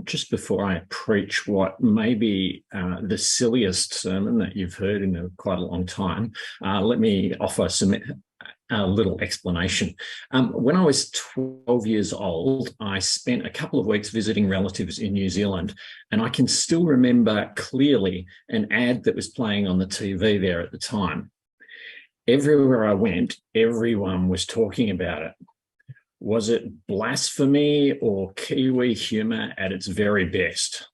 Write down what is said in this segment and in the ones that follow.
Just before I preach what may be the silliest sermon that you've heard in quite a long time, let me offer a little explanation. When I was 12 years old, I spent a couple of weeks visiting relatives in New Zealand, and I can still remember clearly an ad that was playing on the TV there at the time. Everywhere I went, everyone was talking about it. Was it blasphemy or Kiwi humour at its very best?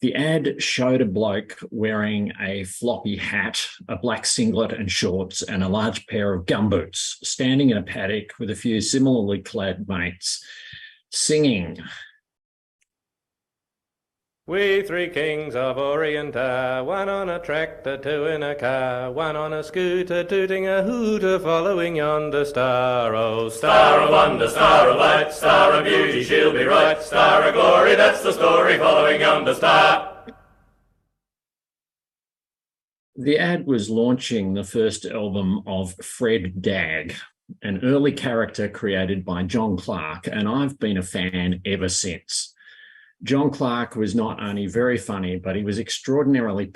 The ad showed a bloke wearing a floppy hat, a black singlet and shorts, and a large pair of gumboots, standing in a paddock with a few similarly clad mates, singing. We three kings of Orient are, one on a tractor, two in a car, one on a scooter, tooting a hooter, following yonder star. Oh, star of wonder, star of light, star of beauty, she'll be right, star of glory, that's the story, following yonder star. The ad was launching the first album of Fred Dagg, an early character created by John Clark, and I've been a fan ever since. John Clark was not only very funny, but he was an extraordinarily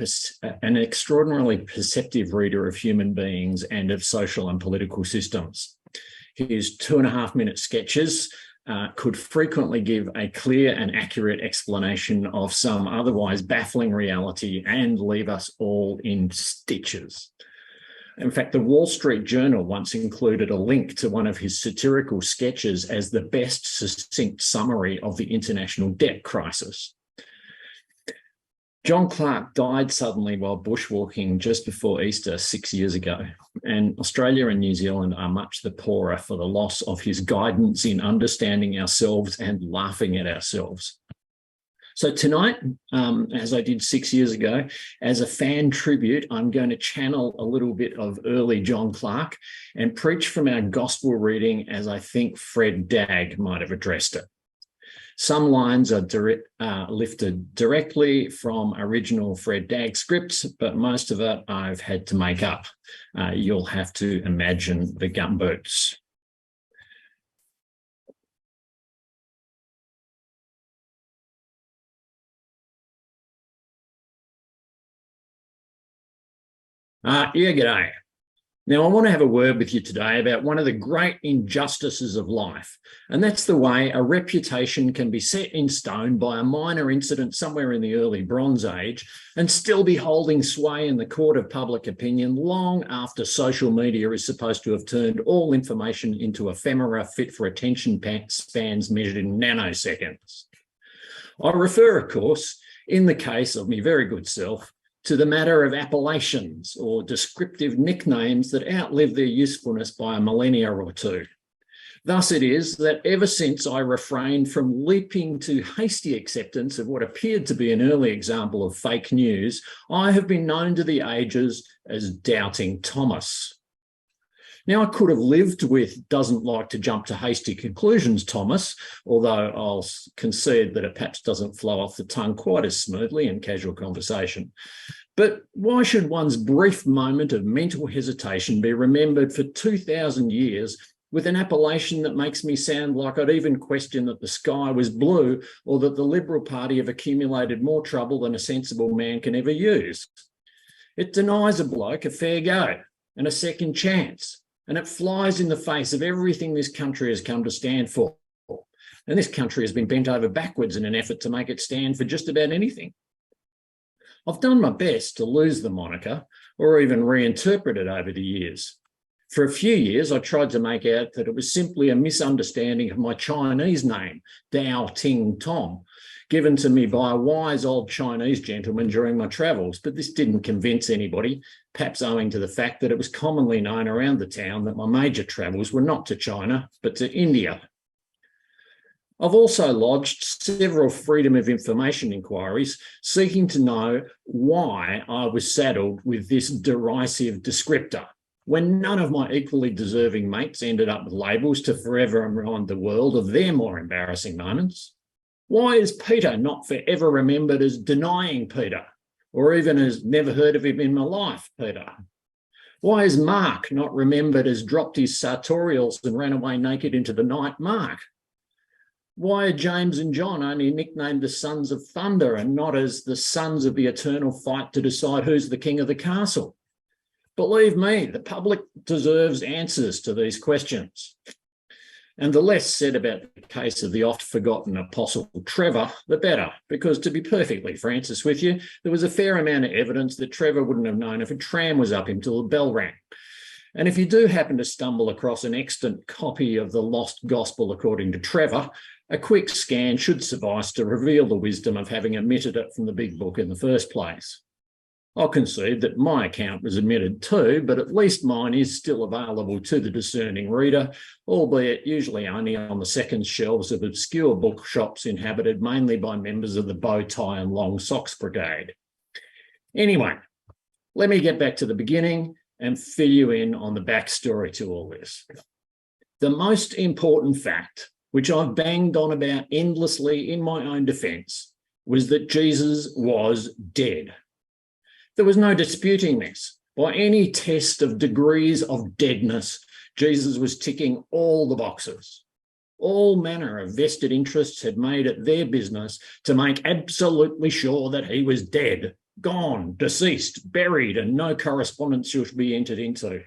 perceptive reader of human beings and of social and political systems. His 2.5-minute sketches could frequently give a clear and accurate explanation of some otherwise baffling reality and leave us all in stitches. In fact, the Wall Street Journal once included a link to one of his satirical sketches as the best succinct summary of the international debt crisis. John Clark died suddenly while bushwalking just before Easter 6 years ago, and Australia and New Zealand are much the poorer for the loss of his guidance in understanding ourselves and laughing at ourselves. So tonight, as I did 6 years ago, as a fan tribute, I'm going to channel a little bit of early John Clark and preach from our gospel reading as I think Fred Dagg might have addressed it. Some lines are lifted directly from original Fred Dagg scripts, but most of it I've had to make up. You'll have to imagine the gumboots. G'day. Now, I want to have a word with you today about one of the great injustices of life, and that's the way a reputation can be set in stone by a minor incident somewhere in the early Bronze Age and still be holding sway in the court of public opinion long after social media is supposed to have turned all information into ephemera fit for attention spans measured in nanoseconds. I refer, of course, in the case of me very good self, to the matter of appellations or descriptive nicknames that outlive their usefulness by a millennia or two. Thus it is that ever since I refrained from leaping to hasty acceptance of what appeared to be an early example of fake news, I have been known to the ages as Doubting Thomas. Now, I could have lived with doesn't like to jump to hasty conclusions, Thomas, although I'll concede that it perhaps doesn't flow off the tongue quite as smoothly in casual conversation. But why should one's brief moment of mental hesitation be remembered for 2,000 years with an appellation that makes me sound like I'd even question that the sky was blue or that the Liberal Party have accumulated more trouble than a sensible man can ever use? It denies a bloke a fair go and a second chance, and it flies in the face of everything this country has come to stand for. And this country has been bent over backwards in an effort to make it stand for just about anything. I've done my best to lose the moniker or even reinterpret it over the years. For a few years, I tried to make out that it was simply a misunderstanding of my Chinese name, Dao Ting Tom, given to me by a wise old Chinese gentleman during my travels, but this didn't convince anybody, perhaps owing to the fact that it was commonly known around the town that my major travels were not to China, but to India. I've also lodged several Freedom of Information inquiries seeking to know why I was saddled with this derisive descriptor, when none of my equally deserving mates ended up with labels to forever remind the world of their more embarrassing moments. Why is Peter not forever remembered as Denying Peter, or even as Never Heard of Him in My Life Peter? Why is Mark not remembered as Dropped His Sartorials and Ran Away Naked into the Night Mark? Why are James and John only nicknamed the sons of thunder and not as the sons of the eternal fight to decide who's the king of the castle? Believe me, the public deserves answers to these questions. And the less said about the case of the oft-forgotten apostle Trevor, the better, because to be perfectly Francis with you, there was a fair amount of evidence that Trevor wouldn't have known if a tram was up until the bell rang. And if you do happen to stumble across an extant copy of the Lost Gospel according to Trevor, a quick scan should suffice to reveal the wisdom of having omitted it from the big book in the first place. I'll concede that my account was omitted too, but at least mine is still available to the discerning reader, albeit usually only on the second shelves of obscure bookshops inhabited mainly by members of the bow tie and long socks brigade. Anyway, let me get back to the beginning and fill you in on the backstory to all this. The most important fact, which I've banged on about endlessly in my own defence, was that Jesus was dead. There was no disputing this. By any test of degrees of deadness, Jesus was ticking all the boxes. All manner of vested interests had made it their business to make absolutely sure that he was dead, gone, deceased, buried, and no correspondence should be entered into.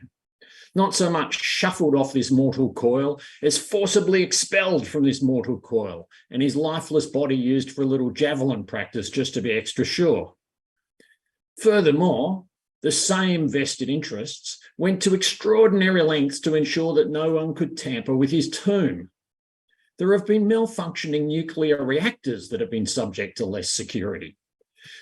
Not so much shuffled off this mortal coil as forcibly expelled from this mortal coil, and his lifeless body used for a little javelin practice just to be extra sure. Furthermore, the same vested interests went to extraordinary lengths to ensure that no one could tamper with his tomb. There have been malfunctioning nuclear reactors that have been subject to less security.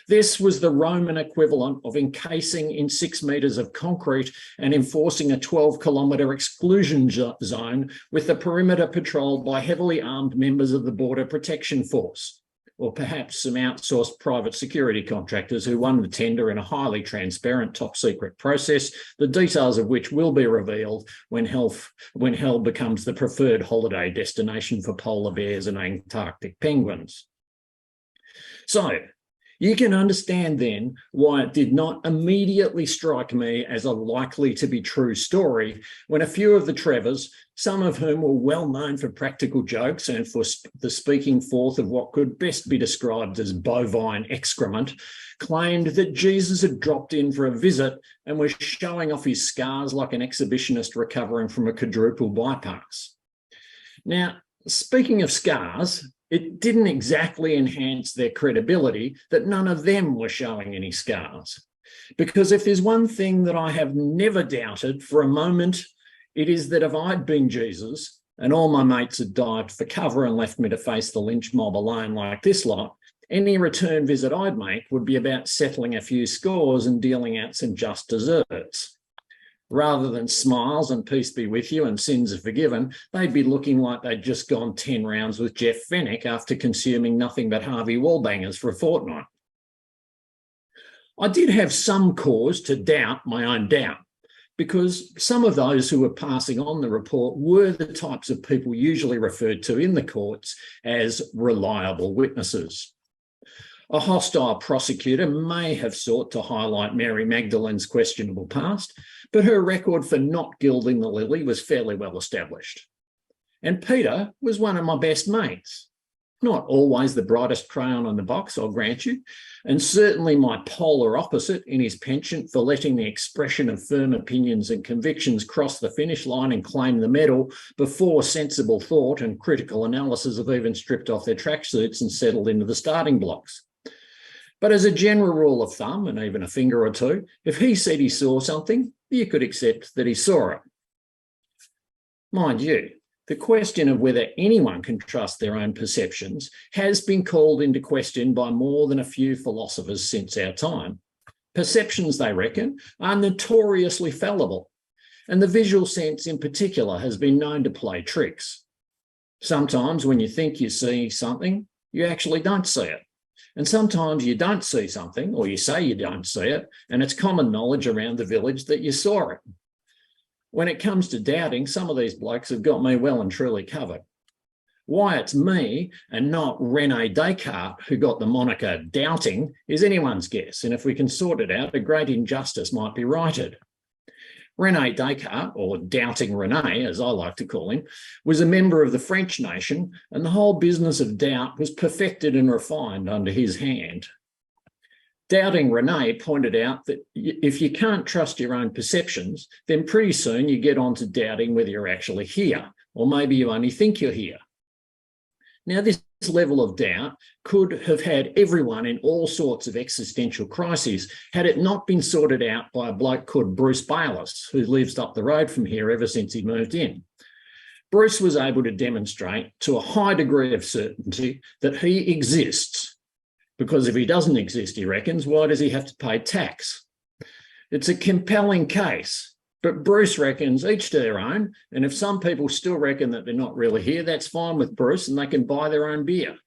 This was the Roman equivalent of encasing in 6 metres of concrete and enforcing a 12-kilometre exclusion zone with the perimeter patrolled by heavily armed members of the Border Protection Force, or perhaps some outsourced private security contractors who won the tender in a highly transparent top-secret process, the details of which will be revealed when hell becomes the preferred holiday destination for polar bears and Antarctic penguins. So, you can understand then why it did not immediately strike me as a likely to be true story when a few of the Trevors, some of whom were well known for practical jokes and for the speaking forth of what could best be described as bovine excrement, claimed that Jesus had dropped in for a visit and was showing off his scars like an exhibitionist recovering from a quadruple bypass. Now, speaking of scars, it didn't exactly enhance their credibility that none of them were showing any scars. Because if there's one thing that I have never doubted for a moment, it is that if I'd been Jesus and all my mates had dived for cover and left me to face the lynch mob alone like this lot, any return visit I'd make would be about settling a few scores and dealing out some just desserts. Rather than smiles and peace be with you and sins are forgiven, they'd be looking like they'd just gone 10 rounds with Jeff Fennick after consuming nothing but Harvey Wallbangers for a fortnight. I did have some cause to doubt my own doubt, because some of those who were passing on the report were the types of people usually referred to in the courts as reliable witnesses. A hostile prosecutor may have sought to highlight Mary Magdalene's questionable past, but her record for not gilding the lily was fairly well established. And Peter was one of my best mates. Not always the brightest crayon on the box, I'll grant you, and certainly my polar opposite in his penchant for letting the expression of firm opinions and convictions cross the finish line and claim the medal before sensible thought and critical analysis have even stripped off their tracksuits and settled into the starting blocks. But as a general rule of thumb, and even a finger or two, if he said he saw something, you could accept that he saw it. Mind you, the question of whether anyone can trust their own perceptions has been called into question by more than a few philosophers since our time. Perceptions, they reckon, are notoriously fallible, and the visual sense in particular has been known to play tricks. Sometimes when you think you see something, you actually don't see it. And sometimes you don't see something, or you say you don't see it, and it's common knowledge around the village that you saw it. When it comes to doubting, some of these blokes have got me well and truly covered. Why it's me and not Rene Descartes who got the moniker doubting is anyone's guess, and if we can sort it out, a great injustice might be righted. René Descartes, or Doubting René, as I like to call him, was a member of the French nation, and the whole business of doubt was perfected and refined under his hand. Doubting René pointed out that if you can't trust your own perceptions, then pretty soon you get on to doubting whether you're actually here, or maybe you only think you're here. Now, this level of doubt could have had everyone in all sorts of existential crises had it not been sorted out by a bloke called Bruce Bayliss, who lives up the road from here ever since he moved in. Bruce was able to demonstrate to a high degree of certainty that he exists, because if he doesn't exist, he reckons, why does he have to pay tax? It's a compelling case, but Bruce reckons each to their own, and if some people still reckon that they're not really here, that's fine with Bruce, and they can buy their own beer.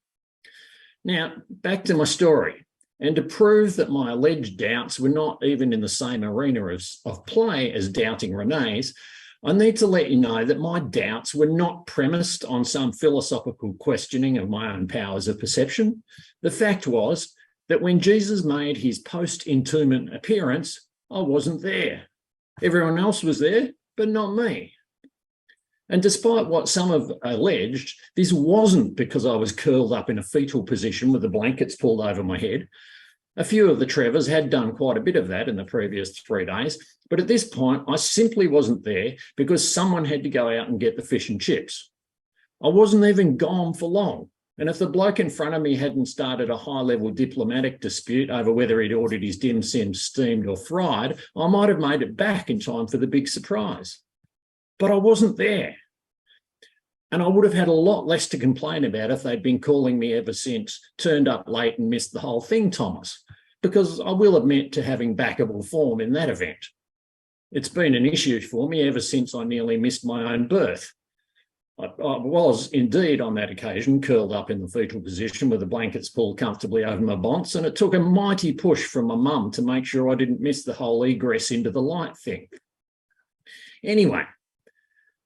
Now, back to my story, and to prove that my alleged doubts were not even in the same arena of play as Doubting René's, I need to let you know that my doubts were not premised on some philosophical questioning of my own powers of perception. The fact was that when Jesus made his post-entombment appearance, I wasn't there. Everyone else was there, but not me. And despite what some have alleged, this wasn't because I was curled up in a fetal position with the blankets pulled over my head. A few of the Trevors had done quite a bit of that in the previous 3 days, but at this point, I simply wasn't there because someone had to go out and get the fish and chips. I wasn't even gone for long, and if the bloke in front of me hadn't started a high-level diplomatic dispute over whether he'd ordered his dim sum steamed or fried, I might have made it back in time for the big surprise. But I wasn't there. And I would have had a lot less to complain about if they'd been calling me ever since, turned up late and missed the whole thing, Thomas, because I will admit to having backable form in that event. It's been an issue for me ever since I nearly missed my own birth. I was indeed on that occasion curled up in the fetal position with the blankets pulled comfortably over my bonce, and it took a mighty push from my mum to make sure I didn't miss the whole egress into the light thing. Anyway,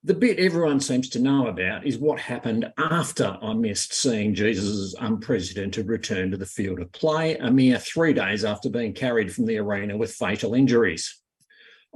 the bit everyone seems to know about is what happened after I missed seeing Jesus' unprecedented return to the field of play, a mere 3 days after being carried from the arena with fatal injuries.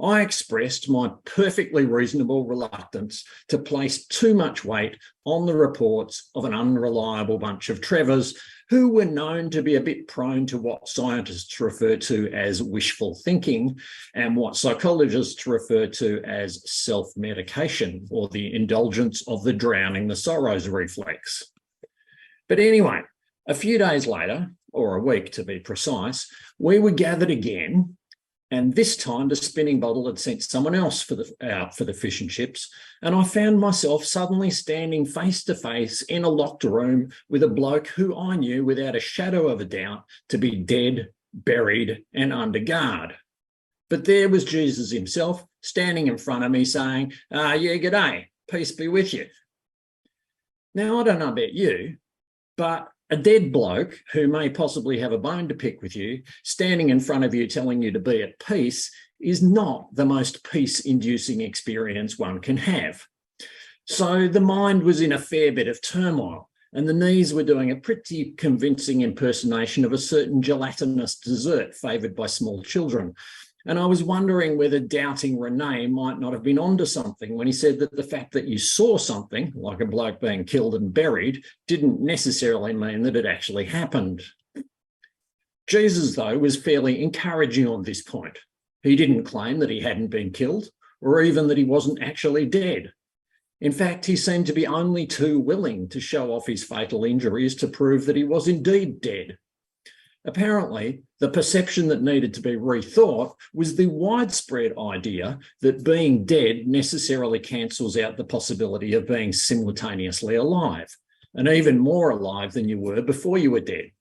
I expressed my perfectly reasonable reluctance to place too much weight on the reports of an unreliable bunch of Trevors who were known to be a bit prone to what scientists refer to as wishful thinking and what psychologists refer to as self-medication, or the indulgence of the drowning the sorrows reflex. But anyway, a few days later, or a week to be precise, we were gathered again, and this time the spinning bottle had sent someone else out for the fish and chips, and I found myself suddenly standing face to face in a locked room with a bloke who I knew without a shadow of a doubt to be dead, buried, and under guard. But there was Jesus himself standing in front of me saying, yeah, g'day, peace be with you. Now, I don't know about you, but a dead bloke who may possibly have a bone to pick with you, standing in front of you telling you to be at peace, is not the most peace-inducing experience one can have. So the mind was in a fair bit of turmoil, and the knees were doing a pretty convincing impersonation of a certain gelatinous dessert favoured by small children. And I was wondering whether Doubting René might not have been onto something when he said that the fact that you saw something, like a bloke being killed and buried, didn't necessarily mean that it actually happened. Jesus, though, was fairly encouraging on this point. He didn't claim that he hadn't been killed, or even that he wasn't actually dead. In fact, he seemed to be only too willing to show off his fatal injuries to prove that he was indeed dead. Apparently, the perception that needed to be rethought was the widespread idea that being dead necessarily cancels out the possibility of being simultaneously alive, and even more alive than you were before you were dead,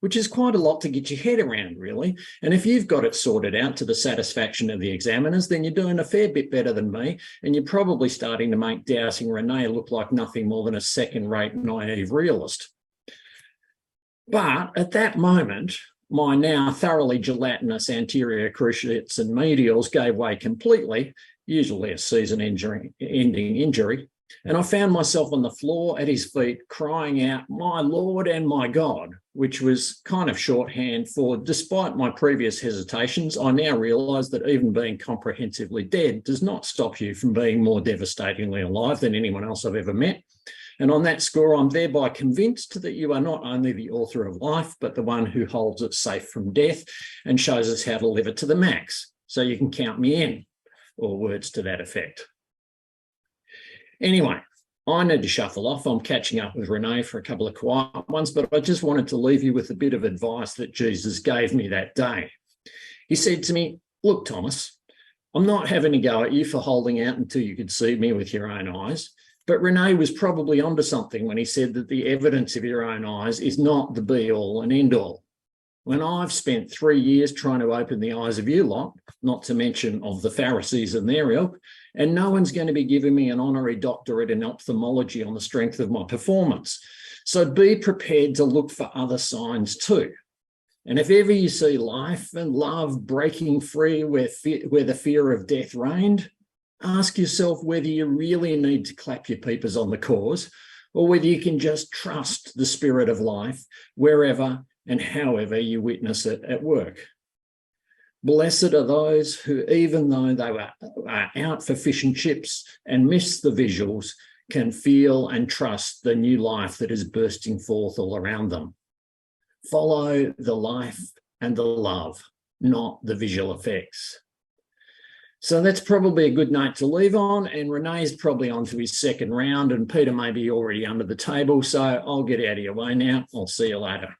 which is quite a lot to get your head around, really. And if you've got it sorted out to the satisfaction of the examiners, then you're doing a fair bit better than me, and you're probably starting to make Doubting René look like nothing more than a second-rate naive realist. But at that moment, my now thoroughly gelatinous anterior cruciates and medials gave way completely, usually a season-ending injury, and I found myself on the floor at his feet crying out, "My Lord and my God," which was kind of shorthand for, despite my previous hesitations, I now realise that even being comprehensively dead does not stop you from being more devastatingly alive than anyone else I've ever met. And on that score, I'm thereby convinced that you are not only the author of life, but the one who holds it safe from death and shows us how to live it to the max. So you can count me in, or words to that effect. Anyway, I need to shuffle off. I'm catching up with Renee for a couple of quiet ones, but I just wanted to leave you with a bit of advice that Jesus gave me that day. He said to me, look, Thomas, I'm not having a go at you for holding out until you could see me with your own eyes, but Renee was probably onto something when he said that the evidence of your own eyes is not the be-all and end-all. When I've spent 3 years trying to open the eyes of you lot, not to mention of the Pharisees and their ilk, and no one's going to be giving me an honorary doctorate in ophthalmology on the strength of my performance. So be prepared to look for other signs too. And if ever you see life and love breaking free where the fear of death reigned, ask yourself whether you really need to clap your peepers on the cause, or whether you can just trust the spirit of life wherever and however you witness it at work. Blessed are those who, even though they are out for fish and chips and miss the visuals, can feel and trust the new life that is bursting forth all around them. Follow the life and the love, not the visual effects. So that's probably a good note to leave on, and Renee's probably on to his second round, and Peter may be already under the table, so I'll get out of your way now. I'll see you later.